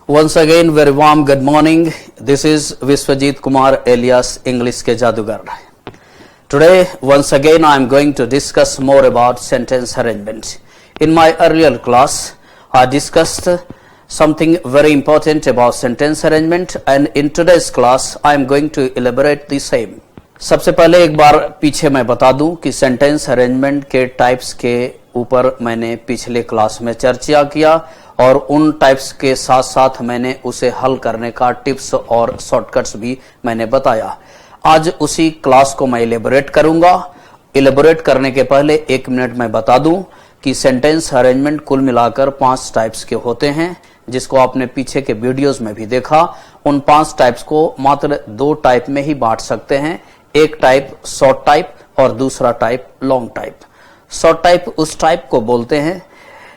Once again, very warm good morning. This is Vishwajit Kumar alias English के जादूगर. Today, once again, I am going to discuss more about sentence arrangement. In my earlier class, I discussed something very important about sentence arrangement, and in today's class, I am going to elaborate the same. सबसे पहले एक बार पीछे मैं बता दूं कि sentence arrangement के types के ऊपर मैंने पिछले क्लास में चर्चा किया और उन टाइप्स के साथ साथ मैंने उसे हल करने का टिप्स और शॉर्टकट्स भी मैंने बताया। आज उसी क्लास को मैं इलेबोरेट करूंगा। इलेबोरेट करने के पहले 1 मिनट मैं बता दूं कि सेंटेंस अरेंजमेंट कुल मिलाकर 5 टाइप्स के होते हैं, जिसको आपने पीछे के वीडियोस में भी देखा। उन 5 टाइप्स को मात्र 2 टाइप में ही बांट सकते हैं, एक टाइप शॉर्ट टाइप और दूसरा type long type. Short type उस टाइप को बोलते हैं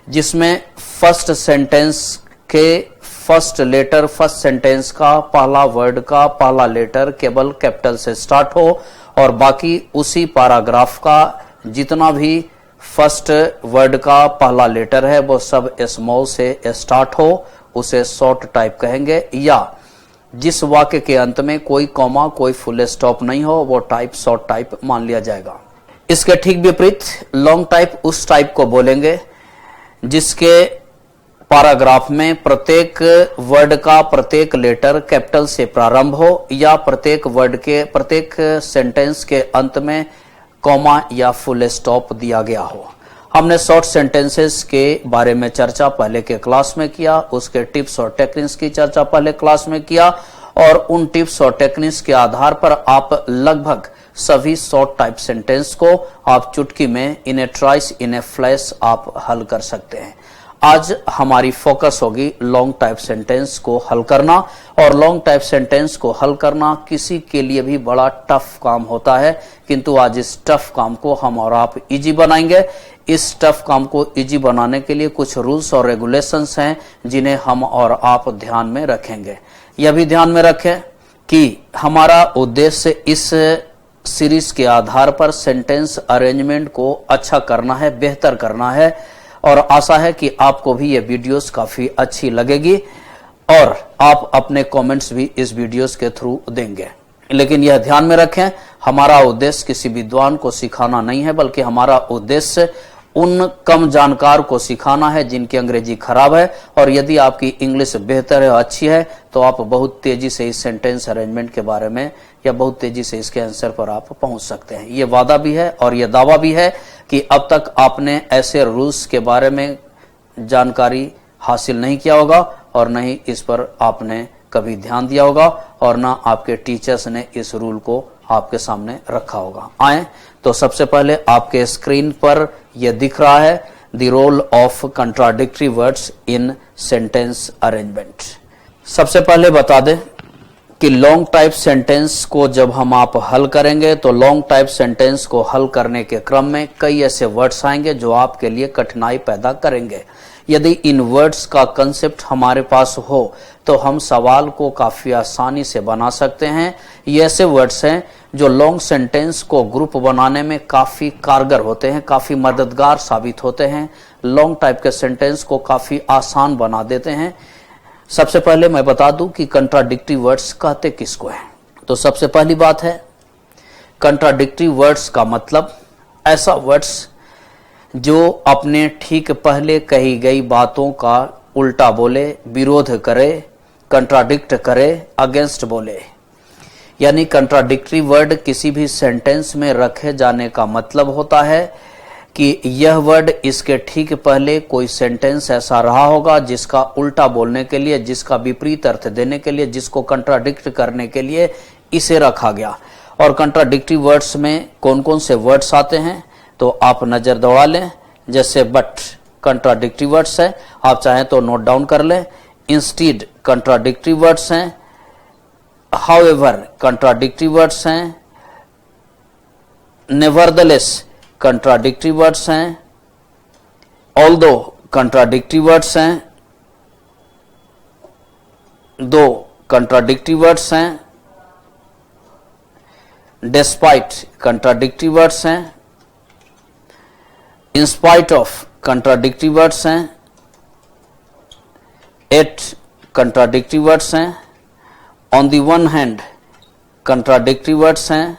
जिसमें फर्स्ट सेंटेंस के फर्स्ट लेटर, फर्स्ट सेंटेंस का पहला वर्ड का पहला लेटर केवल कैपिटल से स्टार्ट हो और बाकी उसी पैराग्राफ का जितना भी फर्स्ट वर्ड का पहला लेटर है वो सब स्मॉल से स्टार्ट हो, उसे शॉर्ट टाइप कहेंगे। या जिस वाक्य के अंत में कोई कॉमा कोई फुल स्टॉप नहीं हो वो टाइप शॉर्ट टाइप मान लिया जाएगा। इसके ठीक विपरीत लॉन्ग टाइप उस टाइप को बोलेंगे जिसके पैराग्राफ में प्रत्येक वर्ड का प्रत्येक लेटर कैपिटल से प्रारंभ हो या प्रत्येक वर्ड के प्रत्येक सेंटेंस के अंत में कॉमा या फुल स्टॉप दिया गया हो। हमने शॉर्ट सेंटेंसेस के बारे में चर्चा पहले के क्लास में किया, उसके टिप्स और टेक्निक्स की चर्चा पहले क्लास में किया और उन टिप्स और टेक्निक्स के आधार पर आप लगभग सभी शॉर्ट टाइप सेंटेंस को आप चुटकी में इन ए ट्राइस इन ए फ्लैश आप हल कर सकते हैं। आज हमारी फोकस होगी लॉन्ग टाइप सेंटेंस को हल करना, और लॉन्ग टाइप सेंटेंस को हल करना किसी के लिए भी बड़ा टफ काम होता है, किंतु आज इस टफ काम को हम और आप इजी बनाएंगे। इस टफ काम को इजी बनाने के लिए कुछ रूल्स और रेगुलेशंस हैं जिन्हें हम और आप ध्यान में रखेंगे। यह भी ध्यान में रखें कि हमारा उद्देश्य इस सीरीज के आधार पर सेंटेंस अरेंजमेंट को अच्छा करना है, बेहतर करना है, और आशा है कि आपको भी ये वीडियोस काफी अच्छी लगेगी और आप अपने कमेंट्स भी इस वीडियोस के थ्रू देंगे। लेकिन यह ध्यान में रखें, हमारा उद्देश्य किसी विद्वान को सिखाना नहीं है, बल्कि हमारा उद्देश्य उन कम जानकार को सिखाना है जिनकी अंग्रेजी खराब है, और यदि आपकी इंग्लिश बेहतर है, अच्छी है, तो आप बहुत तेजी से इस सेंटेंस अरेंजमेंट के बारे में या बहुत तेजी से इसके आंसर पर आप पहुंच सकते हैं। ये वादा भी है और ये दावा भी है कि अब तक आपने ऐसे रूल्स के बारे में जानकारी हासिल नहीं किया होगा और न ही इस पर आपने कभी ध्यान दिया होगा और ना आपके टीचर्स ने इस रूल को आपके सामने रखा होगा। आए तो सबसे पहले आपके स्क्रीन पर यह दिख रहा है the role of contradictory words in sentence arrangement. सबसे पहले बता दें कि लॉन्ग टाइप सेंटेंस को जब हम आप हल करेंगे तो लॉन्ग टाइप सेंटेंस को हल करने के क्रम में कई ऐसे वर्ड्स आएंगे जो आपके लिए कठिनाई पैदा करेंगे। यदि इन वर्ड्स का कंसेप्ट हमारे पास हो तो हम सवाल को काफी आसानी से बना सकते हैं। ये ऐसे वर्ड्स हैं जो लॉन्ग सेंटेंस को ग्रुप बनाने में काफी कारगर होते हैं, काफी मददगार साबित होते हैं, लॉन्ग टाइप के सेंटेंस को काफी आसान बना देते हैं। सबसे पहले मैं बता दूं कि कंट्राडिक्टरी वर्ड्स कहते किसको है। तो सबसे पहली बात है, कंट्राडिक्टरी वर्ड्स का मतलब ऐसा वर्ड्स जो अपने ठीक पहले कही गई बातों का उल्टा बोले, विरोध करे, कंट्राडिक्ट करे, अगेंस्ट बोले। यानी कंट्राडिक्टरी वर्ड किसी भी सेंटेंस में रखे जाने का मतलब होता है कि यह वर्ड इसके ठीक पहले कोई सेंटेंस ऐसा रहा होगा जिसका उल्टा बोलने के लिए, जिसका विपरीत अर्थ देने के लिए, जिसको कंट्राडिक्ट करने के लिए इसे रखा गया। और कंट्राडिक्टरी वर्ड्स में कौन कौन से वर्ड्स आते हैं तो आप नजर दौड़ा लें। जैसे बट कंट्राडिक्टरी वर्ड्स है, आप चाहें तो नोट डाउन कर लें। इंस्टीड कंट्राडिक्टरी वर्ड्स हैं। हाउएवर कंट्राडिक्टरी वर्ड्स हैं। नेवरदलेस कंट्राडिक्टरी वर्ड्स हैं। ऑल्दो कंट्राडिक्टरी वर्ड्स हैं। दो कंट्राडिक्टरी वर्ड्स हैं। डिस्पाइट कंट्राडिक्टरी वर्ड्स हैं। In spite of contradictory words हैं, 8 कंट्राडिक्टरी वर्ड्स हैं, on the one hand contradictory words हैं,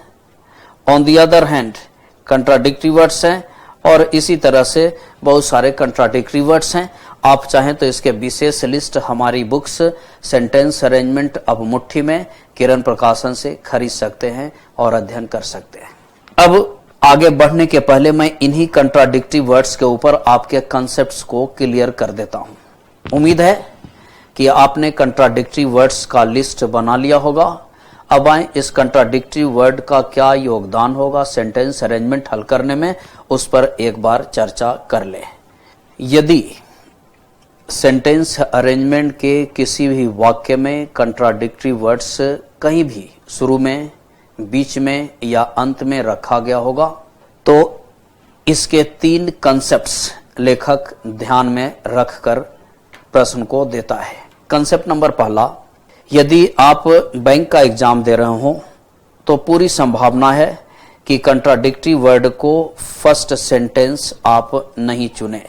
on the other hand contradictory words हैं, और इसी तरह से बहुत सारे कंट्राडिक्टरी वर्ड्स हैं। आप चाहें तो इसके विशेष लिस्ट हमारी बुक्स सेंटेंस अरेंजमेंट अब मुट्ठी में किरण प्रकाशन से खरीद सकते हैं और अध्ययन कर सकते हैं। अब आगे बढ़ने के पहले मैं इन्हीं कंट्राडिक्टरी वर्ड्स के ऊपर आपके कॉन्सेप्ट्स को क्लियर कर देता हूं। उम्मीद है कि आपने कंट्राडिक्टरी वर्ड्स का लिस्ट बना लिया होगा। अब आए इस कंट्राडिक्टरी वर्ड का क्या योगदान होगा सेंटेंस अरेंजमेंट हल करने में, उस पर एक बार चर्चा कर ले। यदि सेंटेंस अरेंजमेंट के किसी भी वाक्य में कंट्राडिक्टरी वर्ड्स कहीं भी शुरू में, बीच में या अंत में रखा गया होगा तो इसके 3 कॉन्सेप्ट्स लेखक ध्यान में रखकर प्रश्न को देता है। कॉन्सेप्ट नंबर पहला, यदि आप बैंक का एग्जाम दे रहे हो तो पूरी संभावना है कि कंट्राडिक्टरी वर्ड को फर्स्ट सेंटेंस आप नहीं चुने,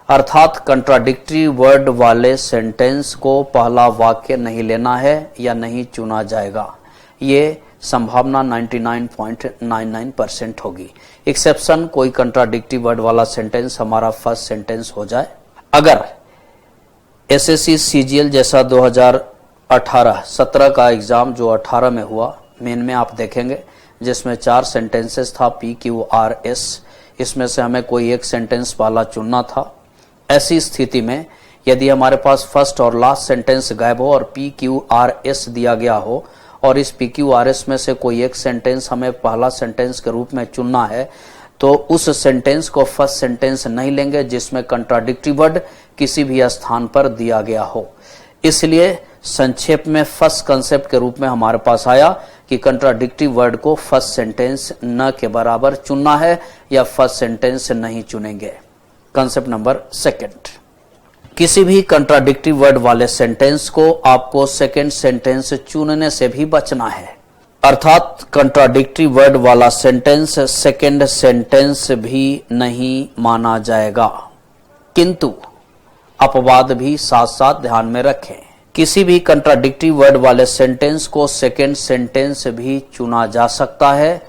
अर्थात कंट्राडिक्टरी वर्ड वाले सेंटेंस को पहला वाक्य नहीं लेना है या नहीं चुना जाएगा। ये संभावना 99.99% होगी। एक्सेप्शन कोई कंट्राडिक्टरी वर्ड वाला सेंटेंस हमारा फर्स्ट सेंटेंस हो जाए। अगर एसएससी सीजीएल जैसा 2018-17 का एग्जाम जो 18 में हुआ, मेन में आप देखेंगे जिसमें 4 सेंटेंसेस था PQRS, इसमें से हमें कोई एक सेंटेंस वाला चुनना था। ऐसी स्थिति में यदि हमारे पास फर्स्ट और लास्ट सेंटेंस गायब हो और PQRS दिया गया हो और इस PQRS में से कोई एक सेंटेंस हमें पहला सेंटेंस के रूप में चुनना है तो उस सेंटेंस को फर्स्ट सेंटेंस नहीं लेंगे जिसमें कंट्राडिक्टरी वर्ड किसी भी स्थान पर दिया गया हो। इसलिए संक्षेप में फर्स्ट कंसेप्ट के रूप में हमारे पास आया कि कंट्राडिक्टरी वर्ड को फर्स्ट सेंटेंस न के बराबर चुनना है या फर्स्ट सेंटेंस नहीं चुनेंगे। कंसेप्ट नंबर 2, किसी भी कंट्राडिक्टरी वर्ड वाले सेंटेंस को आपको सेकंड सेंटेंस चुनने से भी बचना है, अर्थात कंट्राडिक्टरी वर्ड वाला सेंटेंस सेकंड सेंटेंस भी नहीं माना जाएगा। किंतु अपवाद भी साथ साथ ध्यान में रखें, किसी भी कंट्राडिक्टरी वर्ड वाले सेंटेंस को सेकंड सेंटेंस भी चुना जा सकता है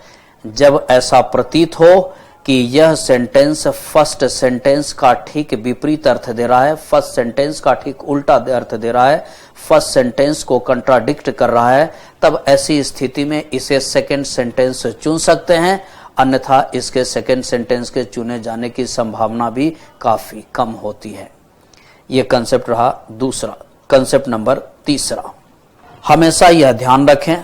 जब ऐसा प्रतीत हो कि यह सेंटेंस फर्स्ट सेंटेंस का ठीक विपरीत अर्थ दे रहा है, फर्स्ट सेंटेंस का ठीक उल्टा अर्थ दे रहा है, फर्स्ट सेंटेंस को कंट्राडिक्ट कर रहा है। तब ऐसी स्थिति में इसे सेकंड सेंटेंस चुन सकते हैं, अन्यथा इसके सेकंड सेंटेंस के चुने जाने की संभावना भी काफी कम होती है। यह कंसेप्ट रहा दूसरा। कंसेप्ट नंबर 3, हमेशा यह ध्यान रखें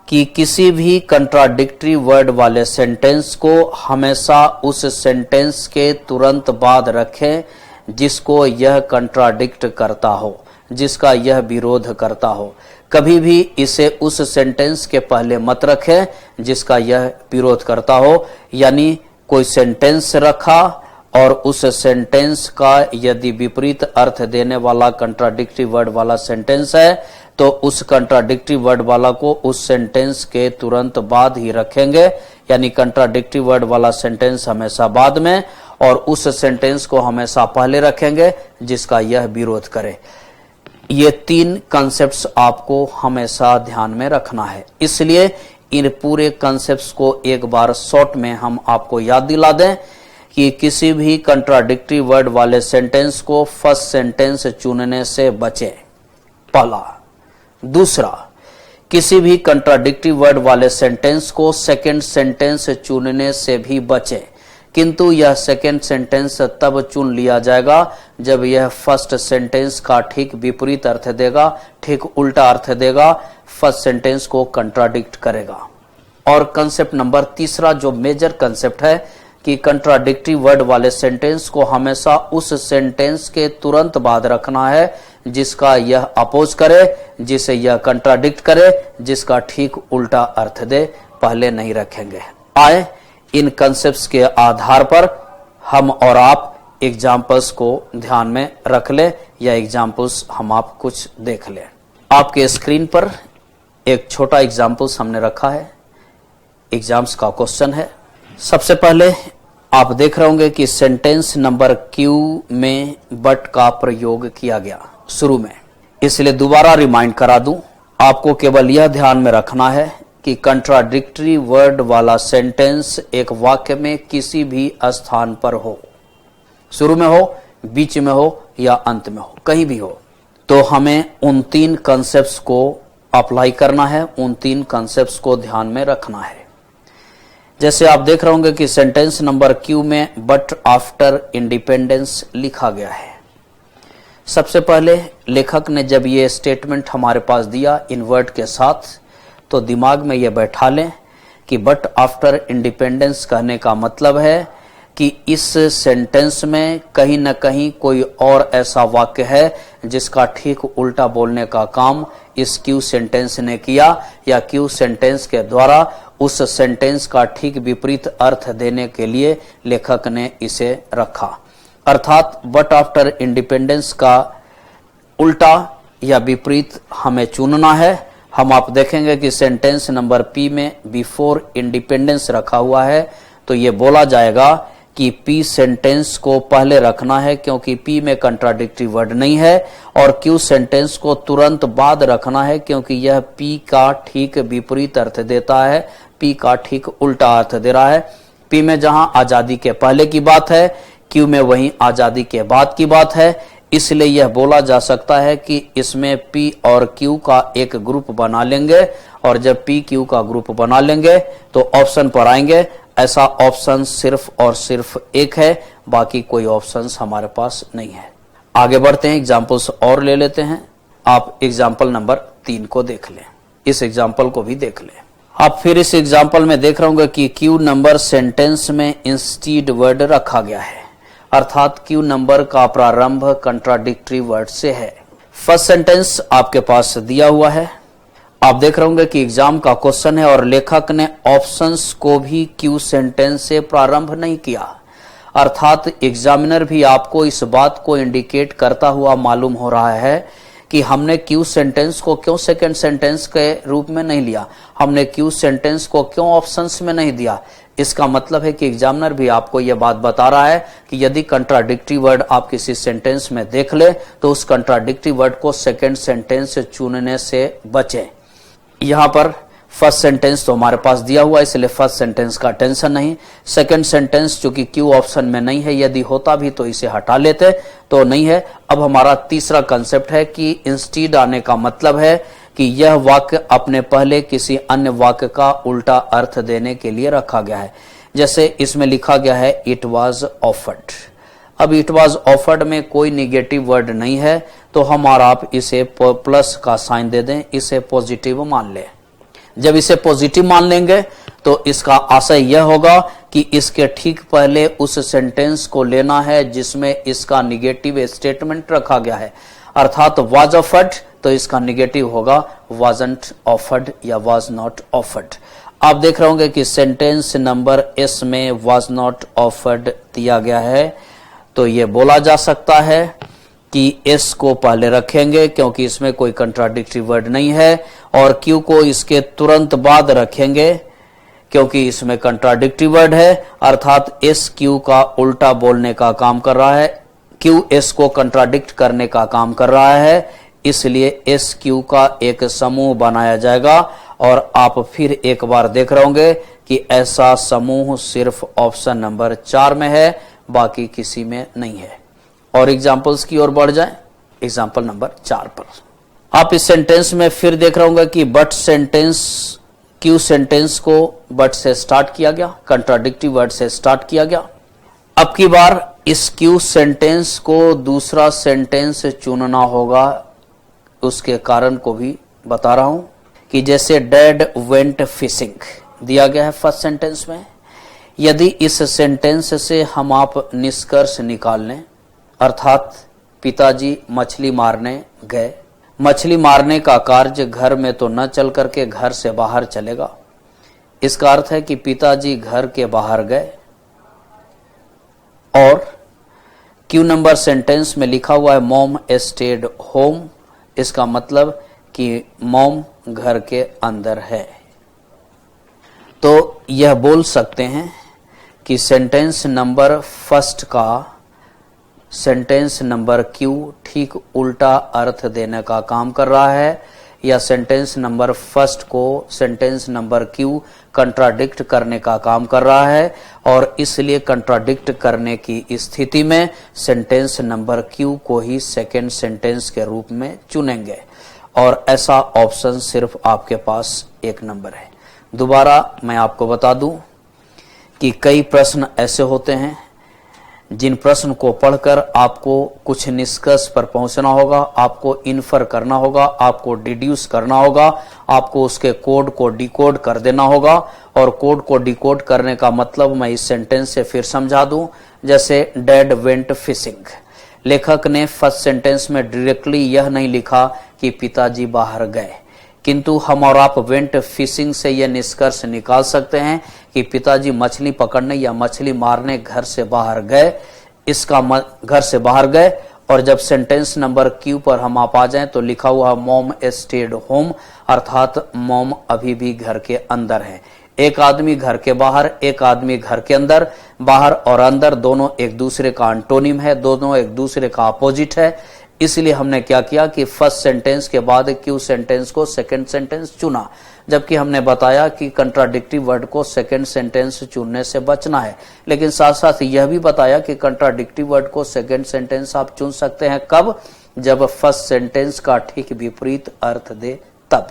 कि किसी भी कंट्राडिक्टरी वर्ड वाले सेंटेंस को हमेशा उस सेंटेंस के तुरंत बाद रखें जिसको यह कंट्राडिक्ट करता हो, जिसका यह विरोध करता हो। कभी भी इसे उस सेंटेंस के पहले मत रखें जिसका यह विरोध करता हो। यानी कोई सेंटेंस रखा और उस सेंटेंस का यदि विपरीत अर्थ देने वाला कंट्राडिक्टरी वर्ड वाला सेंटेंस है तो उस कंट्राडिक्टरी वर्ड वाला को उस सेंटेंस के तुरंत बाद ही रखेंगे। यानी कंट्राडिक्टरी वर्ड वाला सेंटेंस हमेशा बाद में और उस सेंटेंस को हमेशा पहले रखेंगे जिसका यह विरोध करे। ये 3 कॉन्सेप्ट्स आपको हमेशा ध्यान में रखना है। इसलिए इन पूरे कॉन्सेप्ट्स को एक बार शॉर्ट में हम आपको याद दिला दें कि किसी भी कंट्राडिक्टरी वर्ड वाले सेंटेंस को फर्स्ट सेंटेंस चुनने से बचें, पहला। दूसरा, किसी भी कंट्राडिक्टरी वर्ड वाले सेंटेंस को सेकंड सेंटेंस चुनने से भी बचें, किंतु यह सेकंड सेंटेंस तब चुन लिया जाएगा जब यह फर्स्ट सेंटेंस का ठीक विपरीत अर्थ देगा, ठीक उल्टा अर्थ देगा, फर्स्ट सेंटेंस को कंट्राडिक्ट करेगा। और कंसेप्ट नंबर 3 जो मेजर कंसेप्ट है कि कंट्राडिक्टरी वर्ड वाले सेंटेंस को हमेशा उस सेंटेंस के तुरंत बाद रखना है जिसका यह अपोज करे, जिसे यह कंट्राडिक्ट करे, जिसका ठीक उल्टा अर्थ दे, पहले नहीं रखेंगे। आए इन कंसेप्ट्स के आधार पर हम और आप एग्जाम्पल्स को ध्यान में रख ले या एग्जाम्पल्स हम आप कुछ देख ले। आपके स्क्रीन पर एक छोटा एग्जाम्पल्स हमने रखा है, एग्जाम्स का क्वेश्चन है। सबसे पहले आप देख रहे होंगे कि सेंटेंस नंबर क्यू में बट का प्रयोग किया गया शुरू में, इसलिए दोबारा रिमाइंड करा दूं। आपको केवल यह ध्यान में रखना है कि कंट्राडिक्टरी वर्ड वाला सेंटेंस एक वाक्य में किसी भी स्थान पर हो, शुरू में हो, बीच में हो या अंत में हो, कहीं भी हो, तो हमें उन 3 कॉन्सेप्ट्स को अप्लाई करना है, उन 3 कॉन्सेप्ट्स को ध्यान में रखना है। जैसे आप देख रहे होंगे कि सेंटेंस नंबर क्यू में बट आफ्टर इंडिपेंडेंस लिखा गया है। सबसे पहले लेखक ने जब ये स्टेटमेंट हमारे पास दिया इन वर्ड के साथ, तो दिमाग में ये बैठा लें कि बट आफ्टर इंडिपेंडेंस कहने का मतलब है कि इस सेंटेंस में कहीं न कहीं कोई और ऐसा वाक्य है जिसका ठीक उल्टा बोलने का काम इस क्यू सेंटेंस ने किया, या क्यू सेंटेंस के द्वारा उस सेंटेंस का ठीक विपरीत अर्थ देने के लिए लेखक ने इसे रखा। अर्थात बट आफ्टर इंडिपेंडेंस का उल्टा या विपरीत हमें चुनना है। हम आप देखेंगे कि सेंटेंस नंबर पी में बिफोर इंडिपेंडेंस रखा हुआ है, तो ये बोला जाएगा कि पी सेंटेंस को पहले रखना है क्योंकि पी में कंट्राडिक्टरी वर्ड नहीं है, और क्यू सेंटेंस को तुरंत बाद रखना है क्योंकि यह पी का ठीक विपरीत अर्थ देता है, पी का ठीक उल्टा अर्थ दे रहा है। पी में जहां आजादी के पहले की बात है, क्यू में वहीं आजादी के बाद की बात है, इसलिए यह बोला जा सकता है कि इसमें पी और क्यू का एक ग्रुप बना लेंगे, और जब पी क्यू का ग्रुप बना लेंगे तो ऑप्शन पर आएंगे। ऐसा ऑप्शन सिर्फ और सिर्फ एक है, बाकी कोई ऑप्शंस हमारे पास नहीं है। आगे बढ़ते हैं, एग्जांपल्स और ले लेते हैं। आप एग्जांपल नंबर 3 को देख लें, इस एग्जांपल को भी देख लें। आप फिर इस एग्जांपल में देख रहे होंगे कि क्यू नंबर सेंटेंस में इंस्टीड वर्ड रखा गया है, अर्थात क्यू नंबर का प्रारंभ कंट्राडिक्टरी वर्ड से है। फर्स्ट सेंटेंस आपके पास दिया हुआ है, आप देख रहे होंगे कि एग्जाम का क्वेश्चन है और लेखक ने ऑप्शंस को भी क्यू सेंटेंस से प्रारंभ नहीं किया, अर्थात एग्जामिनर भी आपको इस बात को इंडिकेट करता हुआ मालूम हो रहा है कि हमने क्यू सेंटेंस को क्यों सेकंड सेंटेंस के रूप में नहीं लिया, हमने क्यू सेंटेंस को क्यों ऑप्शंस में नहीं दिया। इसका मतलब है कि एग्जामिनर भी आपको यह बात बता रहा है कि यदि कंट्राडिक्टरी वर्ड आप किसी सेंटेंस में देख ले तो उस कंट्राडिक्टरी वर्ड को सेकंड सेंटेंस चुनने से बचें। यहां पर फर्स्ट सेंटेंस तो हमारे पास दिया हुआ है, इसलिए फर्स्ट सेंटेंस का टेंशन नहीं। सेकंड सेंटेंस चूंकि क्यू ऑप्शन में नहीं है, यदि होता भी तो इसे हटा लेते, तो नहीं है। अब हमारा तीसरा कंसेप्ट है कि इंस्टीड आने का मतलब है कि यह वाक्य अपने पहले किसी अन्य वाक्य का उल्टा अर्थ देने के लिए रखा गया है। जैसे इसमें लिखा गया है इट वाज ऑफर्ड। अब इट वाज ऑफर्ड में कोई निगेटिव वर्ड नहीं है, तो हम और आप इसे प्लस का साइन दे दें, इसे पॉजिटिव मान लें। जब इसे पॉजिटिव मान लेंगे तो इसका आशय यह होगा कि इसके ठीक पहले उस सेंटेंस को लेना है जिसमें इसका निगेटिव स्टेटमेंट रखा गया है, अर्थात वाज ऑफर्ड, तो इसका निगेटिव होगा वाजंट ऑफर्ड या वाज नॉट ऑफर्ड। आप देख रहे होंगे कि सेंटेंस नंबर एस में वाज नॉट ऑफर्ड दिया गया है, तो यह बोला जा सकता है कि एस को पहले रखेंगे क्योंकि इसमें कोई कंट्राडिक्टरी वर्ड नहीं है, और क्यू को इसके तुरंत बाद रखेंगे क्योंकि इसमें कंट्राडिक्टरी वर्ड है, अर्थात एस क्यू का उल्टा बोलने का काम कर रहा है, क्यू एस को कंट्राडिक्ट करने का काम कर रहा है, इसलिए एस क्यू का एक समूह बनाया जाएगा। और आप फिर एक बार देख रहे होंगे कि ऐसा समूह सिर्फ ऑप्शन नंबर 4 में है, बाकी किसी में नहीं है। और एग्जाम्पल्स की ओर बढ़ जाएं, एग्जाम्पल नंबर 4 पर आप इस सेंटेंस में फिर देख रहे होंगे कि बट सेंटेंस, क्यू सेंटेंस को बट से स्टार्ट किया गया, कंट्राडिक्टरी वर्ड से स्टार्ट किया गया। अब की बार इस क्यू सेंटेंस को दूसरा सेंटेंस चुनना होगा, उसके कारण को भी बता रहा हूं कि जैसे डैड वेंट फिशिंग दिया गया है फर्स्ट सेंटेंस में, यदि इस सेंटेंस से हम आप निष्कर्ष निकाल लें, अर्थात पिताजी मछली मारने गए, मछली मारने का कार्य घर में तो न चल करके घर से बाहर चलेगा, इसका अर्थ है कि पिताजी घर के बाहर गए। और क्यू नंबर सेंटेंस में लिखा हुआ है मॉम स्टेड होम, इसका मतलब कि मॉम घर के अंदर है। तो यह बोल सकते हैं कि सेंटेंस नंबर फर्स्ट का सेंटेंस नंबर क्यू ठीक उल्टा अर्थ देने का काम कर रहा है, या सेंटेंस नंबर फर्स्ट को सेंटेंस नंबर क्यू कंट्राडिक्ट करने का काम कर रहा है, और इसलिए कंट्राडिक्ट करने की स्थिति में सेंटेंस नंबर क्यू को ही सेकंड सेंटेंस के रूप में चुनेंगे, और ऐसा ऑप्शन सिर्फ आपके पास एक नंबर है। दोबारा मैं आपको बता दूं कि कई प्रश्न ऐसे होते हैं जिन प्रश्न को पढ़कर आपको कुछ निष्कर्ष पर पहुंचना होगा, आपको इन्फर करना होगा, आपको डिड्यूस करना होगा, आपको उसके कोड को डिकोड कर देना होगा। और कोड को डिकोड करने का मतलब मैं इस सेंटेंस से फिर समझा दूं। जैसे डैड वेंट फिशिंग, लेखक ने फर्स्ट सेंटेंस में डायरेक्टली यह नहीं लिखा कि पिताजी बाहर गए, किंतु हम और आप वेंट फिशिंग से यह निष्कर्ष निकाल सकते हैं कि पिताजी मछली पकड़ने या मछली मारने घर से बाहर गए। घर से बाहर गए, और जब सेंटेंस नंबर क्यू पर हम आप आ जाएं तो लिखा हुआ मॉम स्टेड होम, अर्थात मॉम अभी भी घर के अंदर है। एक आदमी घर के बाहर, एक आदमी घर के अंदर। बाहर और अंदर दोनों एक दूसरे का एंटोनिम है, दोनों एक दूसरे का अपोजिट है। इसलिए हमने क्या किया कि फर्स्ट सेंटेंस के बाद क्यू सेंटेंस को सेकंड सेंटेंस चुना, जबकि हमने बताया कि कंट्राडिक्टिव वर्ड को सेकंड सेंटेंस चुनने से बचना है। लेकिन साथ साथ यह भी बताया कि कंट्राडिक्टिव वर्ड को सेकंड सेंटेंस आप चुन सकते हैं कब, जब फर्स्ट सेंटेंस का ठीक विपरीत अर्थ दे तब।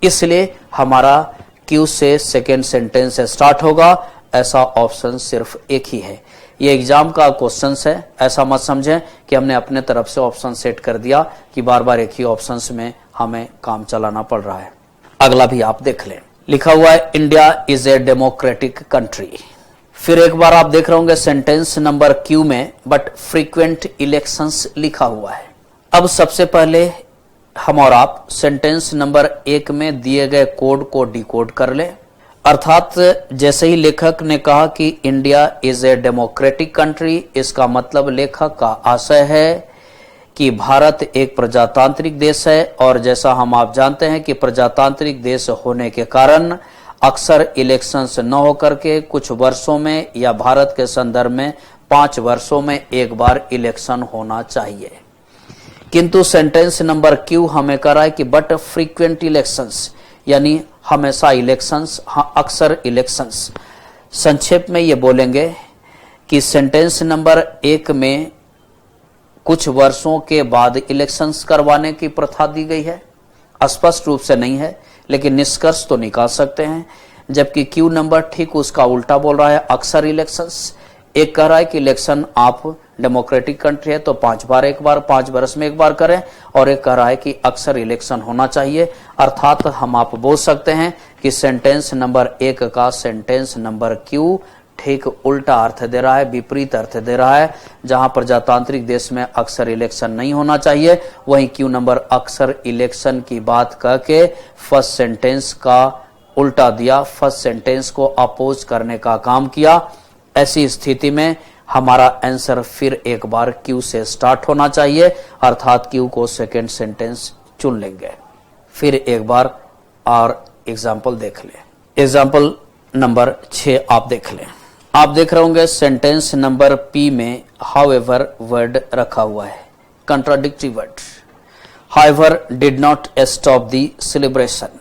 इसलिए हमारा क्यू से सेकंड सेंटेंस स्टार्ट होगा, ऐसा ऑप्शन सिर्फ एक ही है। ये एग्जाम का क्वेश्चन है, ऐसा मत समझें कि हमने अपने तरफ से ऑप्शन सेट कर दिया कि बार बार एक ही ऑप्शन में हमें काम चलाना पड़ रहा है। अगला भी आप देख लें, लिखा हुआ है India is a democratic country. फिर एक बार आप देख रहे होंगे सेंटेंस नंबर क्यू में बट फ्रीक्वेंट इलेक्शंस लिखा हुआ है। अब सबसे पहले हम और आप सेंटेंस नंबर एक में दिए गए कोड को डिकोड कर लें। अर्थात जैसे ही लेखक ने कहा कि India is a democratic country, इसका मतलब लेखक का आशय है कि भारत एक प्रजातांत्रिक देश है, और जैसा हम आप जानते हैं कि प्रजातांत्रिक देश होने के कारण अक्सर इलेक्शंस न होकर के कुछ वर्षों में या भारत के संदर्भ में 5 वर्षों में एक बार इलेक्शन होना चाहिए। किंतु सेंटेंस नंबर क्यू हमें कह रहा है कि बट फ्रीक्वेंट इलेक्शंस, यानी हमेशा इलेक्शंस, अक्सर इलेक्शंस। संक्षेप में ये बोलेंगे कि सेंटेंस नंबर एक में कुछ वर्षों के बाद इलेक्शंस करवाने की प्रथा दी गई है। स्पष्ट रूप से नहीं है, लेकिन निष्कर्ष तो निकाल सकते हैं। जबकि क्यू नंबर ठीक उसका उल्टा बोल रहा है, अक्सर इलेक्शंस। एक कह रहा है कि इलेक्शन आप डेमोक्रेटिक कंट्री है तो 5 बार एक बार, 5 वर्ष में एक बार करें, और एक कह रहा है कि अक्सर इलेक्शन होना चाहिए। अर्थात हम आप बोल सकते हैं कि सेंटेंस नंबर एक का सेंटेंस नंबर क्यू ठीक उल्टा अर्थ दे रहा है, विपरीत अर्थ दे रहा है। जहां प्रजातांत्रिक देश में अक्सर इलेक्शन नहीं होना चाहिए, वहीं क्यू नंबर अक्सर इलेक्शन की बात करके फर्स्ट सेंटेंस का उल्टा दिया, फर्स्ट सेंटेंस को अपोज करने का काम किया। ऐसी स्थिति में हमारा आंसर फिर एक बार क्यू से स्टार्ट होना चाहिए, अर्थात क्यू को सेकंड सेंटेंस चुन लेंगे। फिर एक बार और एग्जाम्पल देख लें। एग्जाम्पल नंबर 6 आप देख लें। आप देख रहे होंगे सेंटेंस नंबर पी में हाउएवर वर्ड रखा हुआ है, contradictory word. However did not stop the celebration.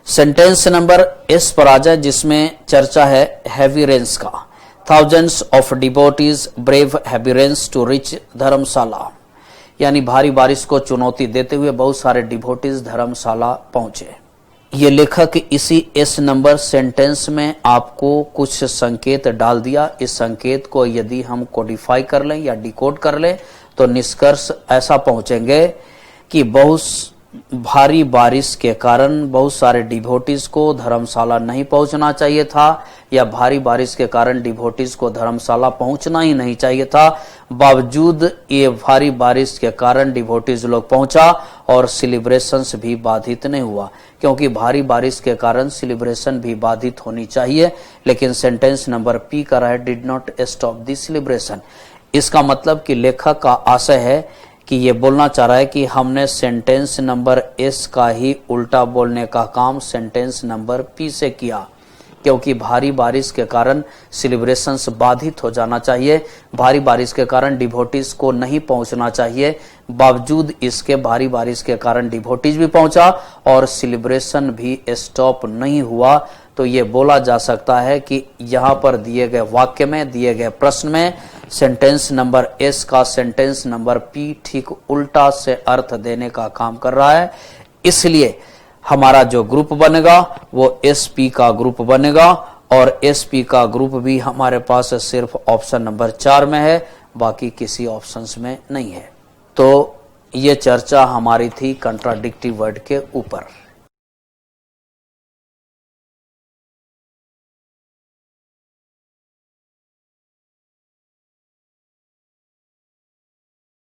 Sentence number S पर आ जाए, जिसमें चर्चा है हैवी रेन्स का। Thousands of devotees brave heavy rains to reach धर्मशाला, यानी भारी बारिश को चुनौती देते हुए बहुत सारे डिवोटीज धर्मशाला पहुंचे। ये लेखक इसी एस नंबर सेंटेंस में आपको कुछ संकेत डाल दिया। इस संकेत को यदि हम कोडिफाई कर लें या डिकोड कर लें तो निष्कर्ष ऐसा पहुंचेंगे कि बहुत भारी बारिश के कारण बहुत सारे डिवोटीज को धर्मशाला नहीं पहुंचना चाहिए था, या भारी बारिश के कारण डिवोटीज को धर्मशाला पहुंचना ही नहीं चाहिए था। बावजूद ये भारी बारिश के कारण डिवोटीज लोग पहुंचा और सेलिब्रेशंस भी बाधित नहीं हुआ, क्योंकि भारी बारिश के कारण सेलिब्रेशन भी बाधित होनी चाहिए। लेकिन सेंटेंस नंबर पी का रहा है did not stop the celebration. इसका मतलब कि लेखक का आशय है कि ये बोलना चाह रहा है कि हमने सेंटेंस नंबर एस का ही उल्टा बोलने का काम सेंटेंस नंबर पी से किया, क्योंकि भारी बारिश के कारण सेलिब्रेशंस बाधित हो जाना चाहिए। भारी बारिश के कारण डिवोटीज को नहीं पहुंचना चाहिए। बावजूद इसके भारी बारिश के कारण डिवोटीज भी पहुंचा और सेलिब्रेशन भी स्टॉप नहीं हुआ। तो ये बोला जा सकता है कि यहां पर दिए गए वाक्य में, दिए गए प्रश्न में सेंटेंस नंबर एस का सेंटेंस नंबर पी ठीक उल्टा से अर्थ देने का काम कर रहा है। इसलिए हमारा जो ग्रुप बनेगा वो एसपी का ग्रुप बनेगा और एसपी का ग्रुप भी हमारे पास सिर्फ ऑप्शन नंबर 4 में है, बाकी किसी ऑप्शंस में नहीं है। तो ये चर्चा हमारी थी कंट्राडिक्टिव वर्ड के ऊपर।